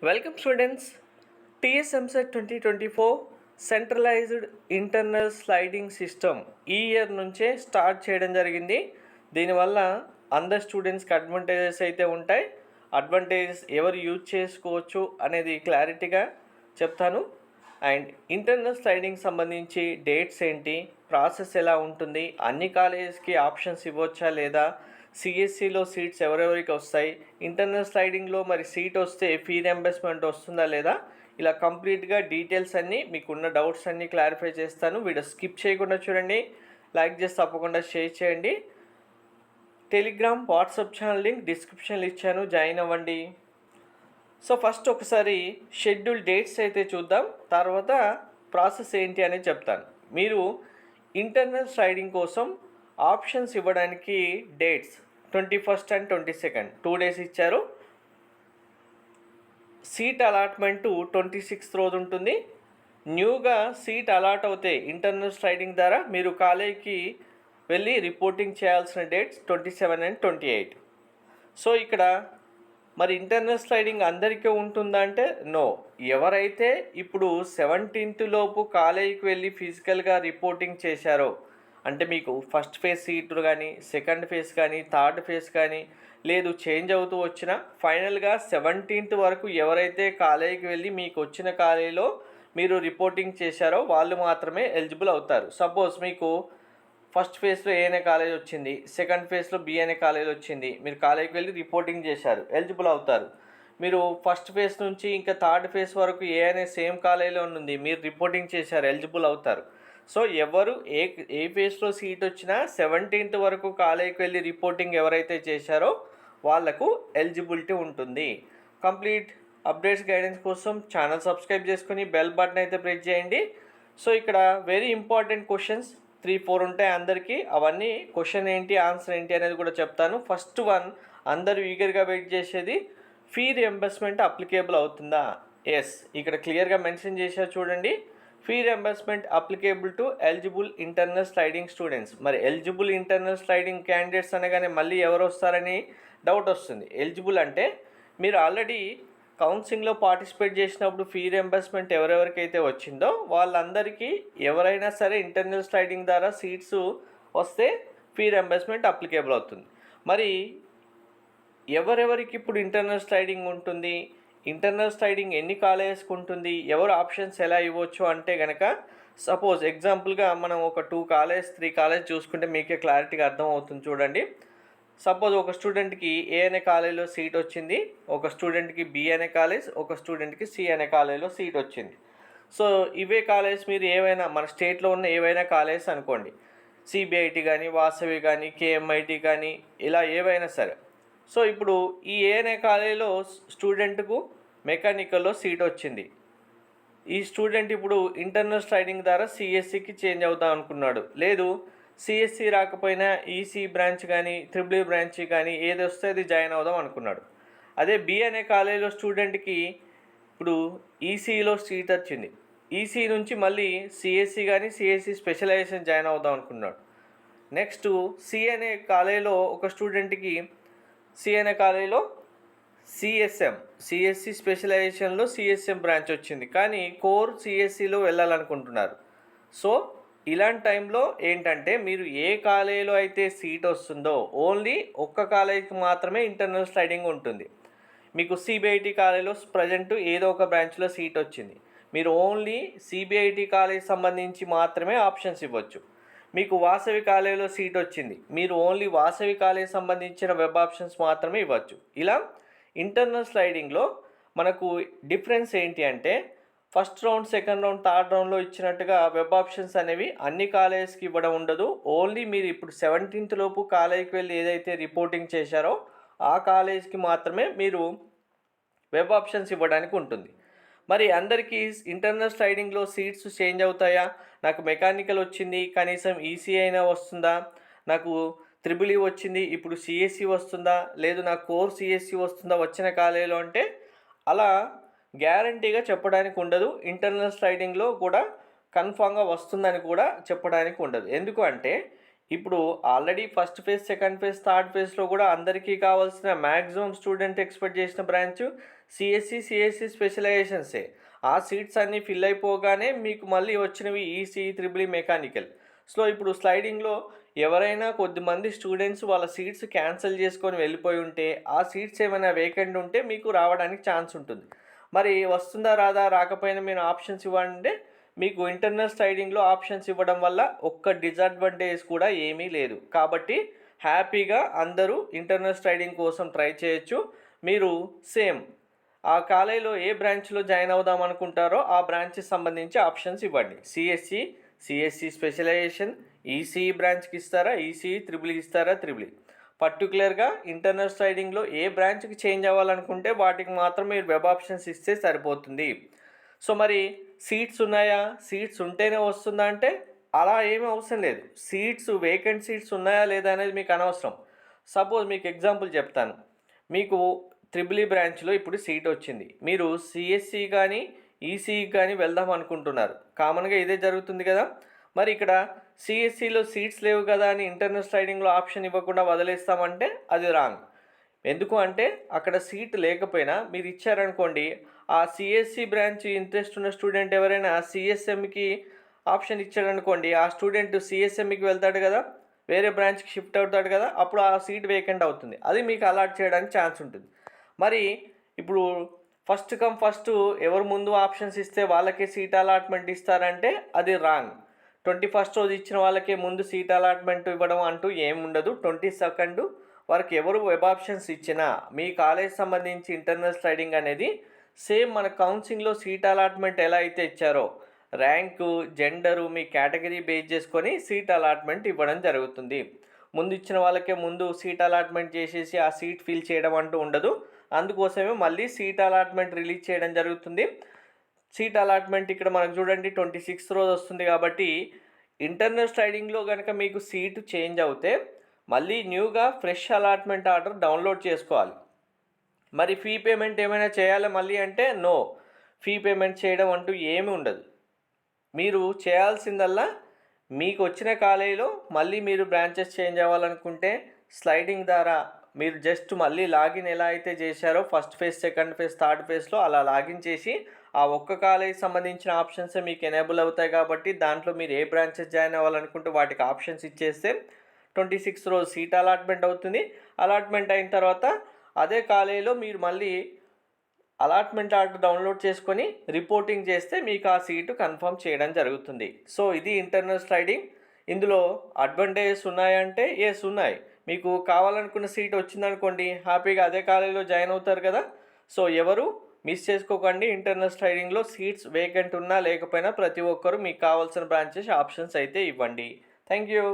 Welcome students. TS EAMCET 2024 centralised internal sliding system ఈ year నుంచే start చేయడం జరిగింది. దీనివల్ల అందరు స్టూడెంట్స్కి అడ్వాంటేజెస్ అయితే ఉంటాయి. అడ్వాంటేజెస్ ఎవరు యూజ్ చేసుకోవచ్చు అనేది క్లారిటీగా చెప్తాను. అండ్ ఇంటర్నల్ స్లైడింగ్ సంబంధించి డేట్స్ ఏంటి, ప్రాసెస్ ఎలా ఉంటుంది, అన్ని కాలేజెస్కి ఆప్షన్స్ ఇవ్వచ్చా లేదా, సిఎస్సిలో సీట్స్ ఎవరెవరికి వస్తాయి, ఇంటర్నల్ స్లైడింగ్లో మరి సీట్ వస్తే ఫీ రియంబర్స్మెంట్ వస్తుందా లేదా, ఇలా కంప్లీట్గా డీటెయిల్స్ అన్నీ మీకున్న డౌట్స్ అన్నీ క్లారిఫై చేస్తాను. వీడియో స్కిప్ చేయకుండా చూడండి, లైక్ చేసి తప్పకుండా షేర్ చేయండి. టెలిగ్రామ్, వాట్సాప్ ఛానల్ లింక్ డిస్క్రిప్షన్లో ఇచ్చాను, జాయిన్ అవ్వండి. సో ఫస్ట్ ఒకసారి షెడ్యూల్ డేట్స్ అయితే చూద్దాం, తర్వాత ప్రాసెస్ ఏంటి అనేది చెప్తాను. మీరు ఇంటర్నల్ స్లైడింగ్ కోసం ఆప్షన్స్ ఇవ్వడానికి dates 21st and 22nd 2 days ఇచ్చారు. సీట్ అలాట్మెంటు 26th రోజు ఉంటుంది. న్యూగా సీట్ అలాట్ అవుతే ఇంటర్నల్ స్లైడింగ్ ద్వారా మీరు కాలేజీకి వెళ్ళి రిపోర్టింగ్ చేయాల్సిన డేట్స్ 27 అండ్ 28. సో ఇక్కడ మరి ఇంటర్నల్ స్లైడింగ్ అందరికీ ఉంటుందా అంటే నో. ఎవరైతే ఇప్పుడు 17th లోపు కాలేజీకి వెళ్ళి ఫిజికల్గా రిపోర్టింగ్ చేశారో, అంటే మీకు ఫస్ట్ ఫేజ్ సీట్లు కానీ, సెకండ్ ఫేజ్ కానీ, థర్డ్ ఫేజ్ కానీ, లేదు చేంజ్ అవుతూ వచ్చిన ఫైనల్గా 17th వరకు ఎవరైతే కాలేజీకి వెళ్ళి మీకు వచ్చిన కాలేజీలో మీరు రిపోర్టింగ్ చేశారో వాళ్ళు మాత్రమే ఎలిజిబుల్ అవుతారు. సపోజ్ మీకు ఫస్ట్ ఫేజ్లో ఏ అనే కాలేజ్ వచ్చింది, సెకండ్ ఫేజ్లో బి అనే కాలేజ్ వచ్చింది, మీరు కాలేజీకి వెళ్ళి రిపోర్టింగ్ చేశారు, ఎలిజిబుల్ అవుతారు. మీరు ఫస్ట్ ఫేజ్ నుంచి ఇంకా థర్డ్ ఫేజ్ వరకు ఏ అనే సేమ్ కాలేజీలో ఉంది, మీరు రిపోర్టింగ్ చేశారు, ఎలిజిబుల్ అవుతారు. సో ఎవరు ఏ ఫేజ్లో సీట్ వచ్చినా 17th వరకు కాలేజీకి వెళ్ళి రిపోర్టింగ్ ఎవరైతే చేశారో వాళ్లకు ఎలిజిబిలిటీ ఉంటుంది. కంప్లీట్ అప్డేట్స్ గైడెన్స్ కోసం ఛానల్ సబ్స్క్రైబ్ చేసుకొని బెల్ బటన్ అయితే ప్రెస్ చేయండి. సో ఇక్కడ వెరీ ఇంపార్టెంట్ క్వశ్చన్స్ 3-4 ఉంటాయి అందరికీ. అవన్నీ క్వశ్చన్ ఏంటి, ఆన్సర్ ఏంటి అనేది కూడా చెప్తాను. ఫస్ట్ వన్ అందరూ ఈగర్గా వెయిట్ చేసేది, ఫీ రియంబర్స్మెంట్ అప్లికేబుల్ అవుతుందా? ఎస్, ఇక్కడ క్లియర్గా మెన్షన్ చేశారు చూడండి. Fee reimbursement applicable to eligible internal sliding students. మరి ఎలిజిబుల్ ఇంటర్నల్ స్లైడింగ్ క్యాండిడేట్స్ అనగానే మళ్ళీ ఎవరు వస్తారని డౌట్ వస్తుంది. ఎలిజిబుల్ అంటే మీరు ఆల్రెడీ కౌన్సిలింగ్లో పార్టిసిపేట్ చేసినప్పుడు ఫీ రియంబర్స్మెంట్ ఎవరెవరికైతే వచ్చిందో వాళ్ళందరికీ ఎవరైనా సరే ఇంటర్నల్ స్లైడింగ్ ద్వారా సీట్స్ వస్తే ఫీ రియంబర్స్మెంట్ అప్లికేబుల్ అవుతుంది. మరి ఎవరెవరికి ఇప్పుడు ఇంటర్నల్ స్లైడింగ్ ఉంటుంది, ఇంటర్నల్ స్లైడింగ్ ఎన్ని కాలేజెస్కి ఉంటుంది, ఎవరు ఆప్షన్స్ ఎలా ఇవ్వచ్చు అంటే కనుక, సపోజ్ ఎగ్జాంపుల్గా మనం ఒక 2 కాలేజ్ 3 కాలేజ్ చూసుకుంటే మీకే క్లారిటీగా అర్థమవుతుంది చూడండి. సపోజ్ ఒక స్టూడెంట్కి ఏ అనే కాలేజీలో సీట్ వచ్చింది, ఒక స్టూడెంట్కి బి అనే కాలేజ్, ఒక స్టూడెంట్కి సి అనే కాలేజీలో సీట్ వచ్చింది. సో ఇవే కాలేజ్ మీరు ఏవైనా మన స్టేట్లో ఉన్న ఏవైనా కాలేజెస్ అనుకోండి, సిబిఐటి కానీ, వాసవి కానీ, కేఎంఐటి కానీ, ఇలా ఏవైనా సరే. సో ఇప్పుడు ఈ ఏ అనే కాలేజీలో స్టూడెంట్కు మెకానికల్లో సీట్ వచ్చింది. ఈ స్టూడెంట్ ఇప్పుడు ఇంటర్నల్ స్లైడింగ్ ద్వారా సిఎస్సికి చేంజ్ అవుదాం అనుకున్నాడు. లేదు సిఎస్సి రాకపోయినా ఈసీ బ్రాంచ్ కానీ, ట్రిపుల్ ఈ బ్రాంచ్ కానీ ఏది వస్తే అది జాయిన్ అవుదాం అనుకున్నాడు. అదే బి అనే కాలేజీలో స్టూడెంట్కి ఇప్పుడు ఈసీలో సీట్ వచ్చింది. ఈసీ నుంచి మళ్ళీ సిఎస్సి కానీ, సిఎస్సి స్పెషలైజేషన్ జాయిన్ అవుదాం అనుకున్నాడు. నెక్స్ట్ సి అనే కాలేజీలో ఒక స్టూడెంట్కి సి అనే కాలేజీలో సిఎస్సి స్పెషలైజేషన్లో సిఎస్ఎం బ్రాంచ్ వచ్చింది, కానీ కోర్ సిఎస్సిలో వెళ్ళాలనుకుంటున్నారు. సో ఇలాంటి టైంలో ఏంటంటే మీరు ఏ కాలేజీలో అయితే సీట్ వస్తుందో ఓన్లీ ఒక్క కాలేజీకి మాత్రమే ఇంటర్నల్ స్లైడింగ్ ఉంటుంది. మీకు సిబిఐటి కాలేజీలో ప్రజెంట్ ఏదో ఒక బ్రాంచ్లో సీట్ వచ్చింది, మీరు ఓన్లీ సిబిఐటి కాలేజ్ సంబంధించి మాత్రమే ఆప్షన్స్ ఇవ్వచ్చు. మీకు వాసవి కాలేజీలో సీట్ వచ్చింది, మీరు ఓన్లీ వాసవి కాలేజ్ సంబంధించిన వెబ్ ఆప్షన్స్ మాత్రమే ఇవ్వచ్చు. ఇలా ఇంటర్నల్ స్లైడింగ్లో మనకు డిఫరెన్స్ ఏంటి అంటే, first round, second round, third రౌండ్లో ఇచ్చినట్టుగా వెబ్ ఆప్షన్స్ అనేవి అన్ని కాలేజెస్కి ఇవ్వడం ఉండదు. ఓన్లీ మీరు ఇప్పుడు 17th లోపు కాలేజీకి వెళ్ళి ఏదైతే రిపోర్టింగ్ చేశారో ఆ కాలేజ్కి మాత్రమే మీరు వెబ్ ఆప్షన్స్ ఇవ్వడానికి ఉంటుంది. మరి అందరికీ ఇంటర్నల్ స్లైడింగ్లో సీట్స్ చేంజ్ అవుతాయా? నాకు మెకానికల్ వచ్చింది, కనీసం ఈసీ అయినా వస్తుందా? నాకు ట్రిపుల్ ఈ వచ్చింది, ఇప్పుడు సిఎస్సి వస్తుందా? లేదు నాకు కోర్ సిఎస్సి వస్తుందా వచ్చిన కాలేజీలో అంటే అలా గ్యారంటీగా చెప్పడానికి ఉండదు. ఇంటర్నల్ స్లైడింగ్లో కూడా కన్ఫామ్గా వస్తుందని కూడా చెప్పడానికి ఉండదు. ఎందుకు అంటే ఇప్పుడు already first phase, second phase, third ఫేజ్లో కూడా అందరికీ కావాల్సిన మ్యాక్సిమం స్టూడెంట్ ఎక్స్పెక్ట్ చేసిన బ్రాంచ్ సిఎస్సి స్పెషలైజేషన్సే. ఆ సీట్స్ అన్నీ ఫిల్ అయిపోగానే మీకు మళ్ళీ వచ్చినవి ఈసీ, త్రిబుల్ మెకానికల్. సో ఇప్పుడు స్లైడింగ్లో ఎవరైనా కొద్దిమంది స్టూడెంట్స్ వాళ్ళ సీట్స్ క్యాన్సిల్ చేసుకొని వెళ్ళిపోయి ఉంటే, ఆ సీట్స్ ఏమైనా వేకెంట్ ఉంటే మీకు రావడానికి ఛాన్స్ ఉంటుంది. మరి వస్తుందా రాదా, రాకపోయినా మీరు ఆప్షన్స్ ఇవ్వండి. మీకు ఇంటర్నల్ స్లైడింగ్లో ఆప్షన్స్ ఇవ్వడం వల్ల ఒక్క డిసడ్వాంటేజ్ కూడా ఏమీ లేదు. కాబట్టి హ్యాపీగా అందరూ ఇంటర్నల్ స్లైడింగ్ కోసం ట్రై చేయొచ్చు. మీరు సేమ్ ఆ కాలేజీలో ఏ బ్రాంచ్లో జాయిన్ అవుదాం అనుకుంటారో ఆ బ్రాంచ్కి సంబంధించి ఆప్షన్స్ ఇవ్వండి. సిఎస్సి స్పెషలైజేషన్, ఈసీఈ బ్రాంచ్కి ఇస్తారా, ఈసీఈ, త్రిబుల్ ఇస్తారా, త్రిబుల్. పర్టికులర్గా ఇంటర్నల్ స్లైడింగ్లో ఏ బ్రాంచ్కి చేంజ్ అవ్వాలనుకుంటే వాటికి మాత్రం మీరు వెబ్ ఆప్షన్స్ ఇస్తే సరిపోతుంది. సో మరి సీట్స్ ఉన్నాయా, సీట్స్ ఉంటేనే వస్తుందా అంటే అలా ఏమీ అవసరం లేదు. సీట్స్, వేకెంట్ సీట్స్ ఉన్నాయా లేదా అనేది మీకు అనవసరం. సపోజ్ మీకు ఎగ్జాంపుల్ చెప్తాను. మీకు త్రిబుల్ బ్రాంచ్లో ఇప్పుడు సీట్ వచ్చింది. మీరు సిఎస్సి కానీ ఈసీఈ కానీ వెళ్దాం అనుకుంటున్నారు. కామన్గా ఇదే జరుగుతుంది కదా. మరి ఇక్కడ సిఎస్సిలో సీట్స్ లేవు కదా అని ఇంటర్నల్ స్లైడింగ్లో ఆప్షన్ ఇవ్వకుండా వదిలేస్తామంటే అది రాంగ్. ఎందుకు అంటే అక్కడ సీట్ లేకపోయినా మీరు ఇచ్చారనుకోండి, ఆ సిఎస్సి బ్రాంచ్ ఇంట్రెస్ట్ ఉన్న స్టూడెంట్ ఎవరైనా సిఎస్ఎంకి ఆప్షన్ ఇచ్చాడనుకోండి, ఆ స్టూడెంట్ సిఎస్ఎంకి వెళ్తాడు కదా, వేరే బ్రాంచ్కి షిఫ్ట్ అవుతాడు కదా, అప్పుడు ఆ సీట్ వేకెంట్ అవుతుంది. అది మీకు అలాట్ చేయడానికి ఛాన్స్ ఉంటుంది. మరి ఇప్పుడు ఫస్ట్ కమ్ ఫస్ట్ ఎవరు ముందు ఆప్షన్స్ ఇస్తే వాళ్ళకే సీట్ అలాట్మెంట్ ఇస్తారంటే అది రాంగ్. 21st రోజు ఇచ్చిన వాళ్ళకే ముందు సీట్ అలాట్మెంట్ ఇవ్వడం అంటూ ఏముండదు. 22nd వరకు ఎవరు వెబ్ ఆప్షన్స్ ఇచ్చినా మీ కాలేజ్ సంబంధించి ఇంటర్నల్ స్లైడింగ్ అనేది సేమ్ మన కౌన్సిలింగ్లో సీట్ అలాట్మెంట్ ఎలా అయితే ఇచ్చారో ర్యాంకు, జెండరు, మీ కేటగిరీ బేస్ చేసుకొని సీట్ అలాట్మెంట్ ఇవ్వడం జరుగుతుంది. ముందు ఇచ్చిన వాళ్ళకే ముందు సీట్ అలాట్మెంట్ చేసేసి ఆ సీట్ ఫిల్ చేయడం అంటూ ఉండదు. అందుకోసమే మళ్ళీ సీట్ అలాట్మెంట్ రిలీజ్ చేయడం జరుగుతుంది. సీట్ అలాట్మెంట్ ఇక్కడ మనకు చూడండి 26th రోజు వస్తుంది. కాబట్టి ఇంటర్నల్ స్లైడింగ్లో కనుక మీకు సీటు చేంజ్ అవుతే మళ్ళీ న్యూగా ఫ్రెష్ అలాట్మెంట్ ఆర్డర్ డౌన్లోడ్ చేసుకోవాలి. మరి ఫీ పేమెంట్ ఏమైనా చేయాలా మళ్ళీ అంటే నో, ఫీ పేమెంట్ చేయడం అంటూ ఏమీ ఉండదు. మీరు చేయాల్సిందల్లా మీకు వచ్చిన కాలేజీలో మళ్ళీ మీరు బ్రాంచెస్ చేంజ్ అవ్వాలనుకుంటే స్లైడింగ్ ద్వారా మీరు జస్ట్ మళ్ళీ లాగిన్ ఎలా అయితే చేశారో first phase, second phase, third ఫేజ్లో అలా లాగిన్ చేసి ఆ ఒక్క కాలేజీకి సంబంధించిన ఆప్షన్సే మీకు ఎనేబుల్ అవుతాయి. కాబట్టి దాంట్లో మీరు ఏ బ్రాంచెస్ జాయిన్ అవ్వాలనుకుంటే వాటికి ఆప్షన్స్ ఇచ్చేస్తే 26th రోజు సీట్ అలాట్మెంట్ అవుతుంది. అలాట్మెంట్ అయిన తర్వాత అదే కాలేజీలో మీరు మళ్ళీ అలాట్మెంట్ ఆర్డర్ డౌన్లోడ్ చేసుకొని రిపోర్టింగ్ చేస్తే మీకు ఆ సీటు కన్ఫర్మ్ చేయడం జరుగుతుంది. సో ఇది ఇంటర్నల్ స్లైడింగ్. ఇందులో అడ్వాంటేజెస్ ఉన్నాయంటే ఎస్ ఉన్నాయి. మీకు కావాలనుకున్న సీట్ వచ్చిందనుకోండి, హ్యాపీగా అదే కాలేజీలో జాయిన్ అవుతారు కదా. సో ఎవరు మిస్ చేసుకోకండి. ఇంటర్నల్ స్లైడింగ్లో సీట్స్ వేకెంట్ ఉన్నా లేకపోయినా ప్రతి ఒక్కరు మీకు కావాల్సిన బ్రాంచెస్ ఆప్షన్స్ అయితే ఇవ్వండి. Thank you.